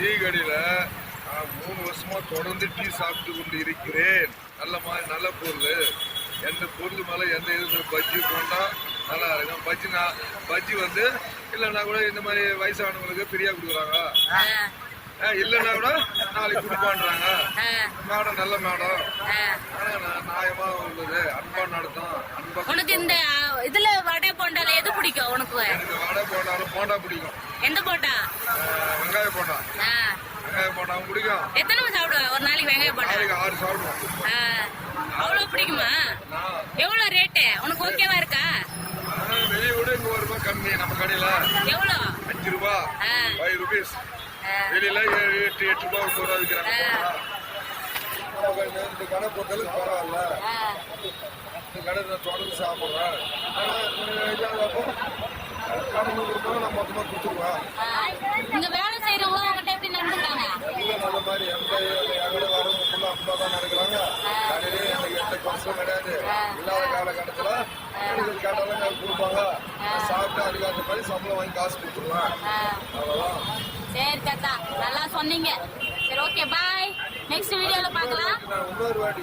Tea கடையில நான் 3 வருஷமா தொடர்ந்து டீ சாப்பிட்டு கொண்டு இருக்கிறேன். நல்ல பொருள். எந்த பொருள் மேல எந்த இது பஜ்ஜி போண்டா நல்லா இருக்கும். பஜ்ஜி வந்து இல்லைன்னா கூட இந்த மாதிரி வயசானவங்களுக்கு ஃப்ரீயா கொடுக்குறாங்க. இல்லைன்னா கூட நாளைக்கு கொடுப்பான்றாங்க. மேடம் நல்ல மேடம், நியாயமா உள்ளது, அன்பா நடத்தும். உனக்கு இந்த இதுல வடை போண்டால எது பிடிக்கும் உனக்கு? எனக்கு வடை போண்டாலும் போண்டா பிடிக்கும். எந்த போண்டா? வெங்காய போண்டா. வெங்காய போண்டாவும் பிடிக்கும். எத்தனை சாப்பிடுவ ஒரு நாளைக்கு வெங்காய போண்டா? 6 சாப்பிடுவோம். அவ்வளவு பிடிக்குமா? எவ்வளவு ரேட்டு உனக்கு? ஓகேவா இருக்கா? வெளியே விட இங்க ஒரு ரூபாய் கம்மி. நம்ம கடையில எவ்வளவு? 5 ரூபாய், 5 rupees. வெளியில 8 ரூபாய் 9 ரூபாய் விற்கிறாங்க. இந்த கடை பொறுத்தளவுக்கு பரவாயில்ல. இந்த கடை தொடர்ந்து சாப்பிட்றேன். நான் மொத்தமா கொடுத்துருவேன். இங்க வேலை செய்யறவங்க அவங்ககிட்ட எப்படி நடந்துக்கிறாங்க? நல்ல மாதிரி எங்களை வரவங்க ஃபுல்லா அப்படிதான் நடக்கிறாங்க. கடையிலே எனக்கு எந்த கஷ்டம் கிடையாது. இல்லாத காலகட்டத்துல கேட்டாலும் கொடுப்பாங்க. சாப்பிட்டு அதுக்காக மாதிரி சம்பளம் வாங்கி காசு கொடுத்துருவேன். அவ்வளவுதான். சரி தாத்தா, நல்லா சொன்னீங்க. சரி, ஓகே, பாய். நெக்ஸ்ட் வீடியோல பார்க்கலாம். இன்னொரு வாட்டி